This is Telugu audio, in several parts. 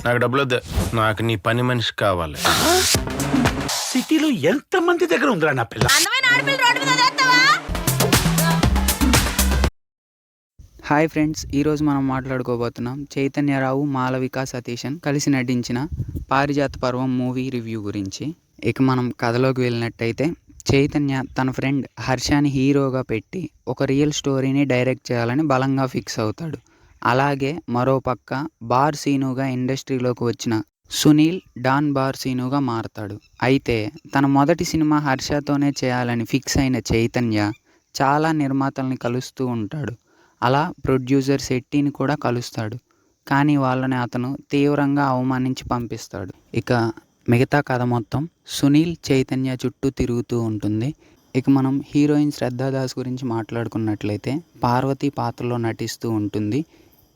నాకు డబ్బులు వద్దు. నాకు నీ పని మనిషి కావాలి. సిటీలో ఎంత మంది దగ్గర ఉందిరా నా పిల్ల? హాయ్ ఫ్రెండ్స్, ఈరోజు మనం మాట్లాడుకోబోతున్నాం చైతన్యరావు, మాలవిక సతీశన్ కలిసి నటించిన పారిజాత పర్వం మూవీ రివ్యూ గురించి. ఇక మనం కథలోకి వెళ్ళినట్టయితే, చైతన్య తన ఫ్రెండ్ హర్షాని హీరోగా పెట్టి ఒక రియల్ స్టోరీని డైరెక్ట్ చేయాలని బలంగా ఫిక్స్ అవుతాడు. అలాగే మరోపక్క బార్ సీనుగా ఇండస్ట్రీలోకి వచ్చిన సునీల్ డాన్ బార్ సీనుగా మారతాడు. అయితే తన మొదటి సినిమా హర్షతోనే చేయాలని ఫిక్స్ అయిన చైతన్య చాలా నిర్మాతల్ని కలుస్తూ ఉంటాడు. అలా ప్రొడ్యూసర్ శెట్టిని కూడా కలుస్తాడు. కానీ వాళ్ళని అతను తీవ్రంగా అవమానించి పంపిస్తాడు. ఇక మిగతా కథ మొత్తం సునీల్ చైతన్య చుట్టూ తిరుగుతూ ఉంటుంది. ఇక మనం హీరోయిన్ శ్రద్ధాదాస్ గురించి మాట్లాడుకున్నట్లయితే, పార్వతి పాత్రలో నటిస్తూ ఉంటుంది.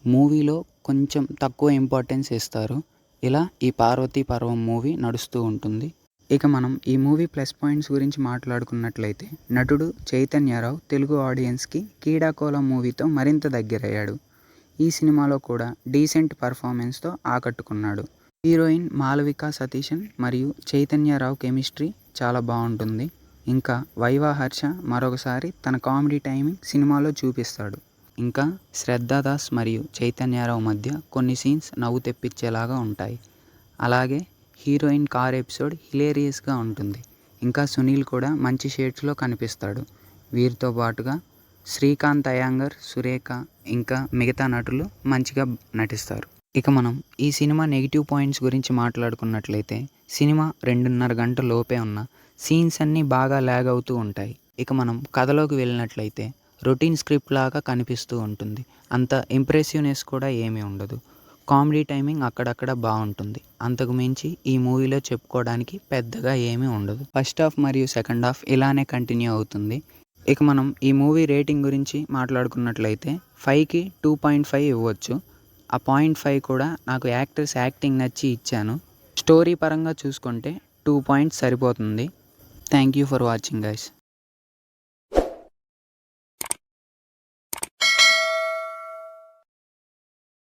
మూవీలో కొంచెం తక్కువ ఇంపార్టెన్స్ ఇస్తారు. ఇలా ఈ పార్వతీ పర్వం మూవీ నడుస్తూ ఉంటుంది. ఇక మనం ఈ మూవీ ప్లస్ పాయింట్స్ గురించి మాట్లాడుకున్నట్లయితే, నటుడు చైతన్యరావు తెలుగు ఆడియన్స్కి కీడాకోలం మూవీతో మరింత దగ్గరయ్యాడు. ఈ సినిమాలో కూడా డీసెంట్ పర్ఫార్మెన్స్తో ఆకట్టుకున్నాడు. హీరోయిన్ మాలవిక సతీశన్ మరియు చైతన్యరావు కెమిస్ట్రీ చాలా బాగుంటుంది. ఇంకా వైవా హర్ష మరొకసారి తన కామెడీ టైమింగ్ సినిమాలో చూపిస్తాడు. ఇంకా శ్రద్ధాదాస్ మరియు చైతన్యరావు మధ్య కొన్ని సీన్స్ నవ్వు తెప్పించేలాగా ఉంటాయి. అలాగే హీరోయిన్ కార్ ఎపిసోడ్ హిలేరియస్గా ఉంటుంది. ఇంకా సునీల్ కూడా మంచి షేడ్స్లో కనిపిస్తాడు. వీరితో పాటుగా శ్రీకాంత్ అయ్యంగర్, సురేఖ ఇంకా మిగతా నటులు మంచిగా నటిస్తారు. ఇక మనం ఈ సినిమా నెగిటివ్ పాయింట్స్ గురించి మాట్లాడుకున్నట్లయితే, సినిమా 2.5 గంటల లోపే ఉన్న సీన్స్ అన్నీ బాగా ల్యాగ్ అవుతూ ఉంటాయి. ఇక మనం కథలోకి వెళ్ళినట్లయితే, రొటీన్ స్క్రిప్ట్ లాగా కనిపిస్తూ ఉంటుంది. అంత ఇంప్రెసివ్నెస్ కూడా ఏమీ ఉండదు. కామెడీ టైమింగ్ అక్కడక్కడ బాగుంటుంది. అంతకు మించి ఈ మూవీలో చెప్పుకోవడానికి పెద్దగా ఏమీ ఉండదు. ఫస్ట్ హాఫ్ మరియు సెకండ్ హాఫ్ ఇలానే కంటిన్యూ అవుతుంది. ఇక మనం ఈ మూవీ రేటింగ్ గురించి మాట్లాడుకున్నట్లయితే 5కి 2.5 ఇవ్వచ్చు. ఆ 0.5 కూడా నాకు యాక్టర్స్ యాక్టింగ్ నచ్చి ఇచ్చాను. స్టోరీ పరంగా చూసుకుంటే 2 పాయింట్స్ సరిపోతుంది. Thank you for watching guys.